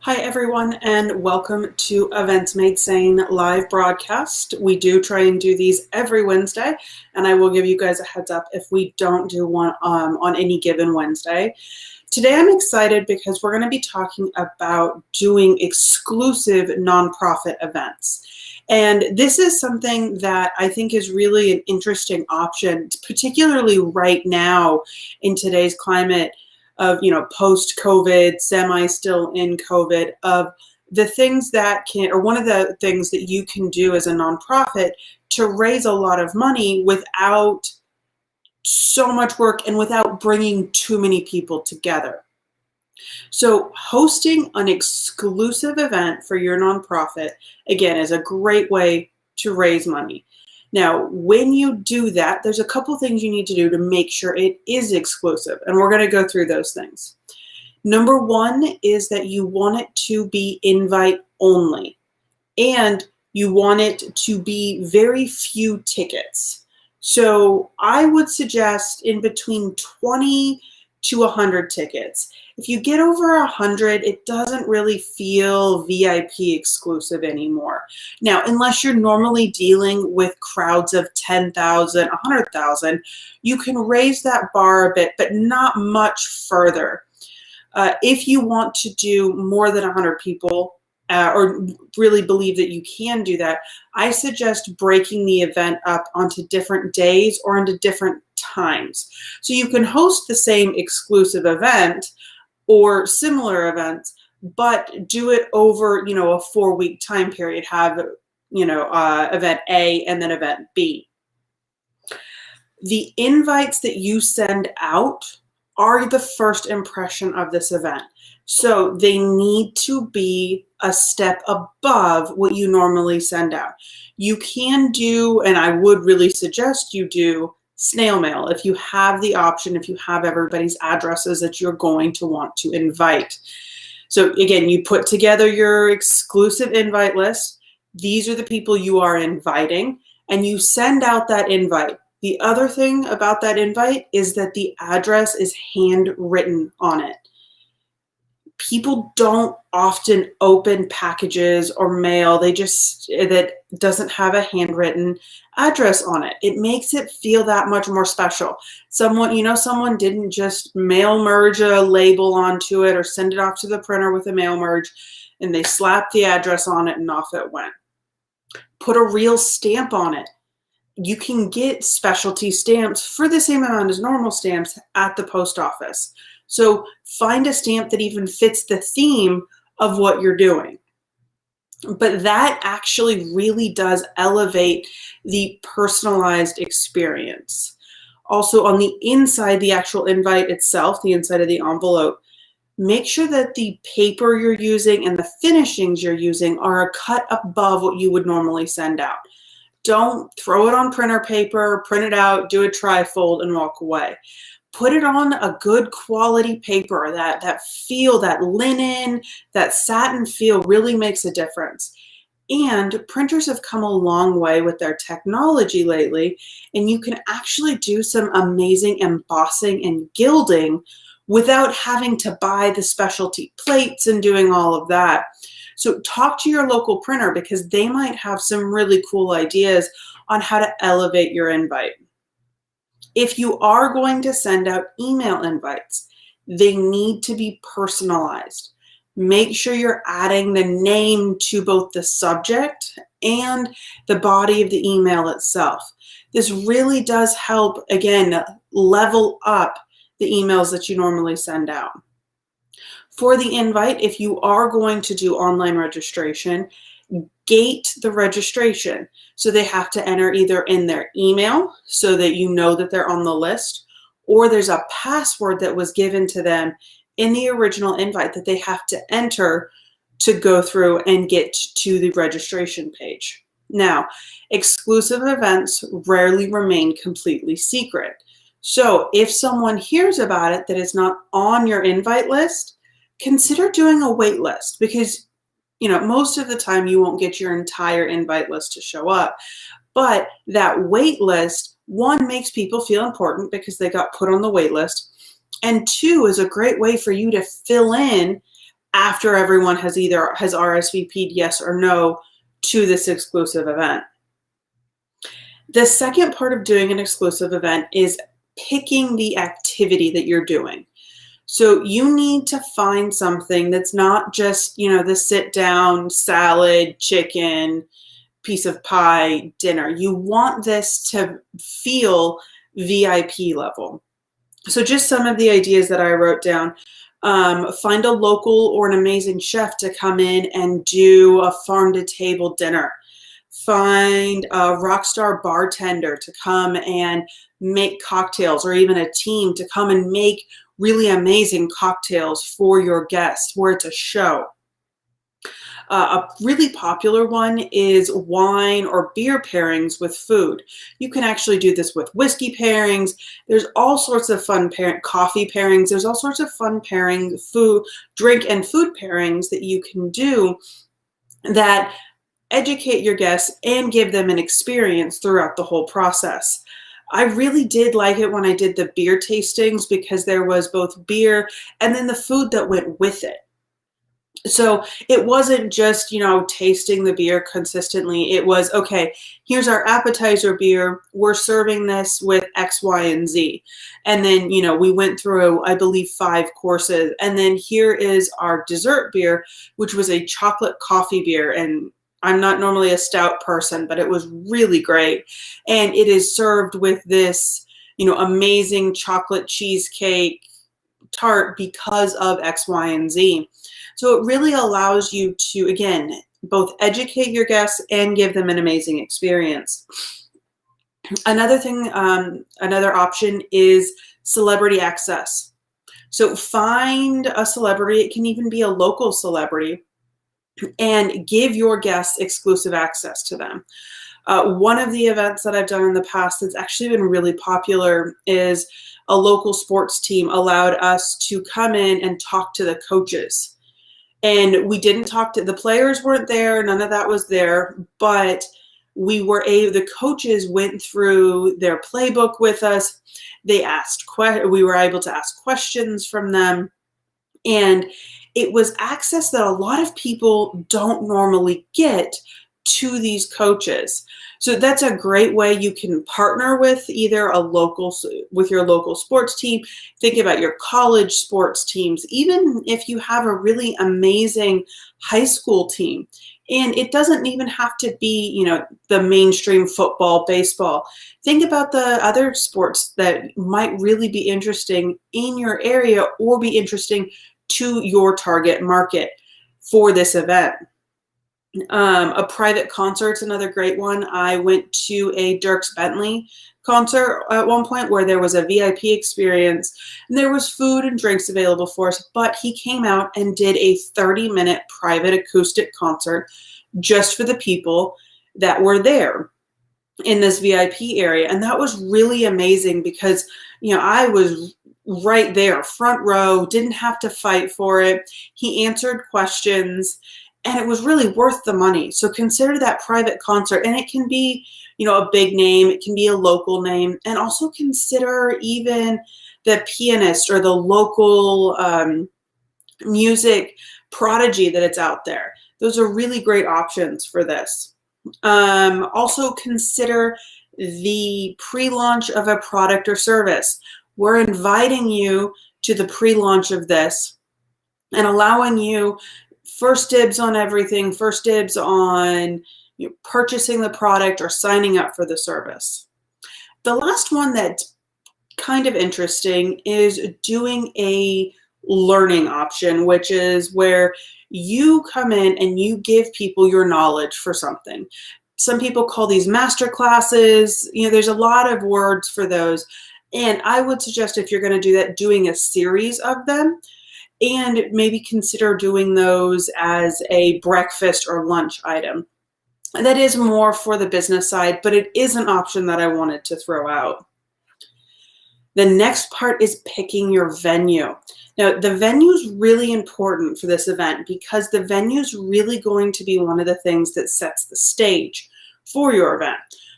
Hi everyone, and welcome to Events Made Sane live broadcast. We do try and do these every Wednesday, and I will give you guys a heads up if we don't do one on any given Wednesday. Today I'm excited because we're going to be talking about doing exclusive nonprofit events. And this is something that I think is really an interesting option, particularly right now in today's climate of, post-COVID, semi-still in COVID, of the things that can, or one of the things that you can do as a nonprofit to raise a lot of money without so much work and without bringing too many people together. So hosting an exclusive event for your nonprofit, again, is a great way to raise money. Now, when you do that, there's a couple things you need to do to make sure it is exclusive, and we're going to go through those things. Number one is that you want it to be invite only, and you want it to be very few tickets. So I would suggest in between 20 to 100 tickets. If you get over 100, it doesn't really feel VIP exclusive anymore. Now, unless you're normally dealing with crowds of 10,000, 100,000, you can raise that bar a bit, but not much further. If you want to do more than 100 people, or really believe that you can do that, I suggest breaking the event up onto different days or into different times. So you can host the same exclusive event or similar events, but do it over, a 4-week time period. Have, event A and then event B. The invites that you send out are the first impression of this event. So they need to be a step above what you normally send out. You can do, and I would really suggest you do, snail mail if you have the option, if you have everybody's addresses that you're going to want to invite. So again, you put together your exclusive invite list. These are the people you are inviting, and you send out that invite. The other thing about that invite is that the address is handwritten on it. People don't often open packages or mail that doesn't have a handwritten address on it. It makes it feel that much more special. Someone didn't just mail merge a label onto it or send it off to the printer with a mail merge, and they slapped the address on it and off it went. Put a real stamp on it. You can get specialty stamps for the same amount as normal stamps at the post office. So find a stamp that even fits the theme of what you're doing. But that actually really does elevate the personalized experience. Also, on the inside, the actual invite itself, the inside of the envelope, make sure that the paper you're using and the finishings you're using are a cut above what you would normally send out. Don't throw it on printer paper, print it out, do a trifold, and walk away. Put it on a good quality paper. That feel, that linen, that satin feel really makes a difference. And printers have come a long way with their technology lately, and you can actually do some amazing embossing and gilding without having to buy the specialty plates and doing all of that. So talk to your local printer because they might have some really cool ideas on how to elevate your invite. If you are going to send out email invites, they need to be personalized. Make sure you're adding the name to both the subject and the body of the email itself. This really does help, again, level up the emails that you normally send out. For the invite, if you are going to do online registration, gate the registration. So they have to enter either in their email so that you know that they're on the list, or there's a password that was given to them in the original invite that they have to enter to go through and get to the registration page. Now, exclusive events rarely remain completely secret. So if someone hears about it that is not on your invite list, consider doing a wait list because most of the time you won't get your entire invite list to show up. But that wait list, one, makes people feel important because they got put on the wait list. And two, is a great way for you to fill in after everyone has RSVP'd yes or no to this exclusive event. The second part of doing an exclusive event is picking the activity that you're doing. So you need to find something that's not just, the sit down, salad, chicken, piece of pie dinner. You want this to feel VIP level. So just some of the ideas that I wrote down. Find a local or an amazing chef to come in and do a farm to table dinner. Find a rock star bartender to come and make cocktails, or even a team to come and make really amazing cocktails for your guests where it's a show. A really popular one is wine or beer pairings with food. You can actually do this with whiskey pairings. There's all sorts of fun coffee pairings. There's all sorts of fun drink and food pairings that you can do that educate your guests and give them an experience throughout the whole process. I really did like it when I did the beer tastings because there was both beer and then the food that went with it. So it wasn't just, tasting the beer consistently. It was, okay, here's our appetizer beer. We're serving this with X, Y, and Z. And then, we went through, I believe, 5 courses. And then here is our dessert beer, which was a chocolate coffee beer. And I'm not normally a stout person, but it was really great. And it is served with this, amazing chocolate cheesecake tart because of X, Y, and Z. So it really allows you to, again, both educate your guests and give them an amazing experience. Another thing, another option is celebrity access. So find a celebrity, it can even be a local celebrity, and give your guests exclusive access to them. One of the events that I've done in the past that's actually been really popular is a local sports team allowed us to come in and talk to the coaches. And we didn't talk to the players, weren't there, none of that was there, but the coaches went through their playbook with us. We were able to ask questions from them, and it was access that a lot of people don't normally get to these coaches. So that's a great way you can partner with either with your local sports team. Think about your college sports teams, even if you have a really amazing high school team. And it doesn't even have to be, the mainstream football, baseball. Think about the other sports that might really be interesting in your area or be interesting to your target market for this event. A private concert's another great one. I went to a Dierks Bentley concert at one point where there was a VIP experience and there was food and drinks available for us, but he came out and did a 30-minute private acoustic concert just for the people that were there in this VIP area. And that was really amazing because, I was right there, front row, didn't have to fight for it. He answered questions. And it was really worth the money. So consider that private concert. And it can be, a big name. It can be a local name. And also consider even the pianist or the local music prodigy that it's out there. Those are really great options for this. Also consider the pre-launch of a product or service. We're inviting you to the pre-launch of this and allowing you first dibs on everything, first dibs on purchasing the product or signing up for the service. The last one that's kind of interesting is doing a learning option, which is where you come in and you give people your knowledge for something. Some people call these master classes. There's a lot of words for those. And I would suggest if you're going to do that, doing a series of them. And maybe consider doing those as a breakfast or lunch item. That is more for the business side, but it is an option that I wanted to throw out. The next part is picking your venue. Now, the venue is really important for this event because the venue is really going to be one of the things that sets the stage for your event.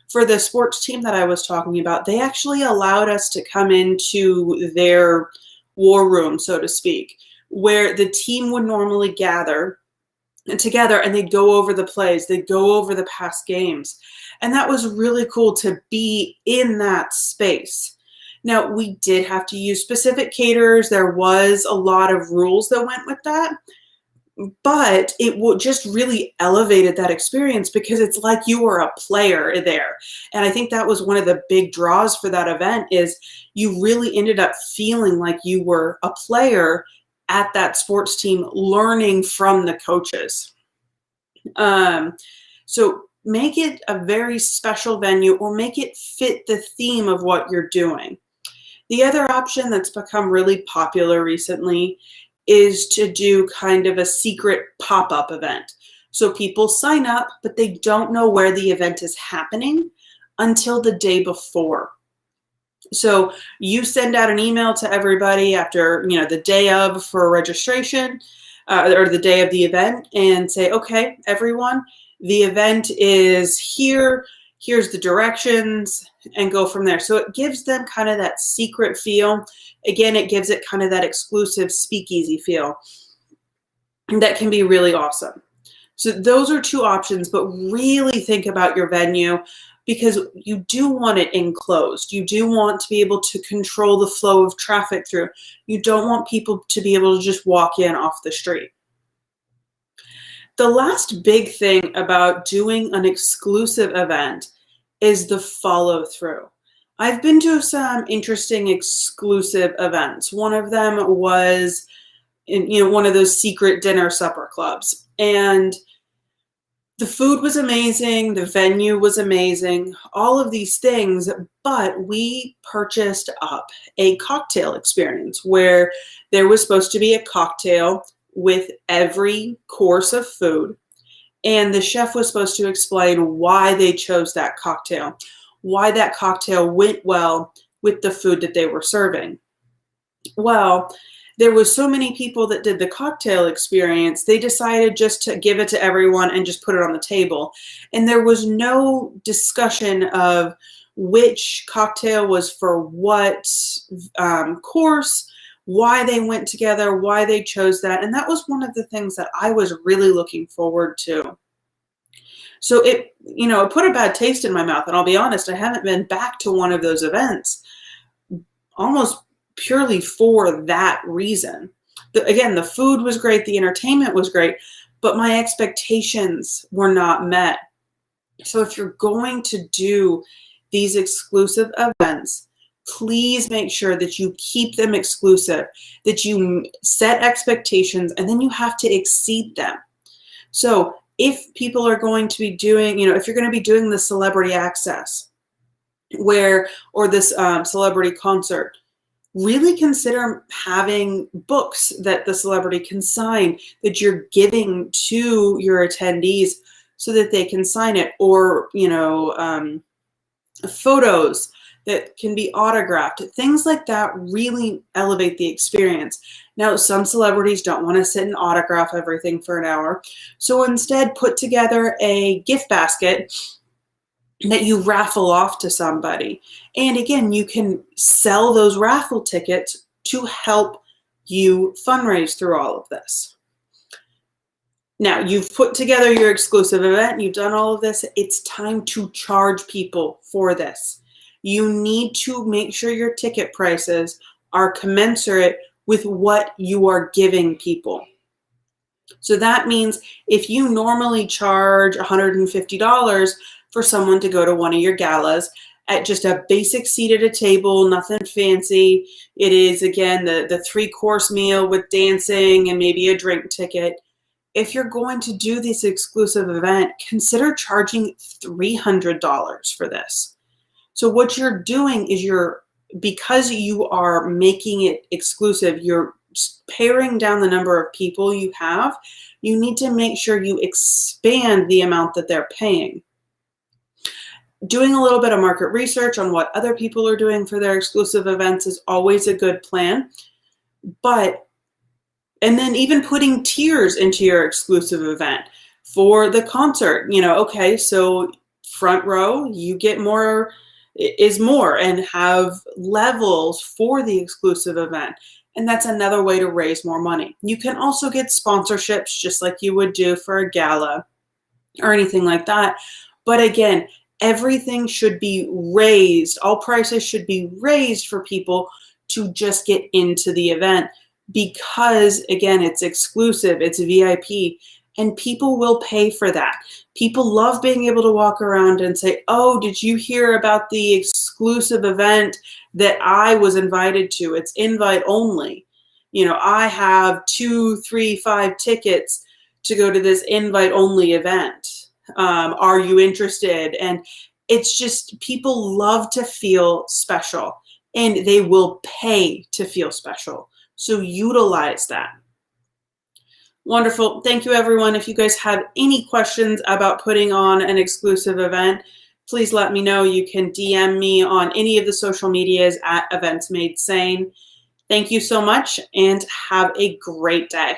For the sports team that I was talking about, they actually allowed us to come into their war room, so to speak, where the team would normally gather together and they'd go over the plays, they'd go over the past games. And that was really cool to be in that space. Now, we did have to use specific caterers. There was a lot of rules that went with that, but it just really elevated that experience because it's like you were a player there. And I think that was one of the big draws for that event is you really ended up feeling like you were a player at that sports team learning from the coaches. So make it a very special venue or make it fit the theme of what you're doing. The other option that's become really popular recently is to do kind of a secret pop-up event. So people sign up, but they don't know where the event is happening until the day before. So you send out an email to everybody after, the day of for registration or the day of the event and say, okay, everyone, the event is here. Here's the directions and go from there. So it gives them kind of that secret feel. Again, it gives it kind of that exclusive speakeasy feel. And that can be really awesome. So those are two options, but really think about your venue because you do want it enclosed. You do want to be able to control the flow of traffic through. You don't want people to be able to just walk in off the street. The last big thing about doing an exclusive event is the follow through. I've been to some interesting exclusive events. One of them was in one of those secret dinner supper clubs. And the food was amazing, the venue was amazing, all of these things, but we purchased up a cocktail experience where there was supposed to be a cocktail with every course of food, and the chef was supposed to explain why they chose that cocktail, why that cocktail went well with the food that they were serving. Well, there was so many people that did the cocktail experience, they decided just to give it to everyone and just put it on the table. And there was no discussion of which cocktail was for what course, why they went together, why they chose that. And that was one of the things that I was really looking forward to. So it put a bad taste in my mouth. And I'll be honest, I haven't been back to one of those events almost purely for that reason. Again, the food was great, the entertainment was great, but my expectations were not met. So if you're going to do these exclusive events, please make sure that you keep them exclusive, that you set expectations, and then you have to exceed them. So if people are going to be doing, if you're going to be doing the celebrity access or this celebrity concert, really consider having books that the celebrity can sign that you're giving to your attendees so that they can sign it, or, photos that can be autographed. Things like that really elevate the experience. Now, some celebrities don't want to sit and autograph everything for an hour. So instead, put together a gift basket that you raffle off to somebody. And again, you can sell those raffle tickets to help you fundraise through all of this. Now, you've put together your exclusive event, you've done all of this, it's time to charge people for this. You need to make sure your ticket prices are commensurate with what you are giving people. So that means if you normally charge $150 for someone to go to one of your galas at just a basic seat at a table, nothing fancy, it is, again, the 3-course meal with dancing and maybe a drink ticket. If you're going to do this exclusive event, consider charging $300 for this. So what you're doing is because you are making it exclusive, you're paring down the number of people you have. You need to make sure you expand the amount that they're paying. Doing a little bit of market research on what other people are doing for their exclusive events is always a good plan. And then even putting tiers into your exclusive event. For the concert, okay, so front row, you get more is more, and have levels for the exclusive event. And that's another way to raise more money. You can also get sponsorships just like you would do for a gala or anything like that. But again, everything should be raised. All prices should be raised for people to just get into the event because, again, it's exclusive, it's VIP, and people will pay for that. People love being able to walk around and say, oh, did you hear about the exclusive event that I was invited to? It's invite only. You know, I have 2, 3, 5 tickets to go to this invite only event. Are you interested? And it's just, people love to feel special and they will pay to feel special. So utilize that. Wonderful. Thank you, everyone. If you guys have any questions about putting on an exclusive event, please let me know. You can DM me on any of the social medias at Events Made Sane. Thank you so much and have a great day.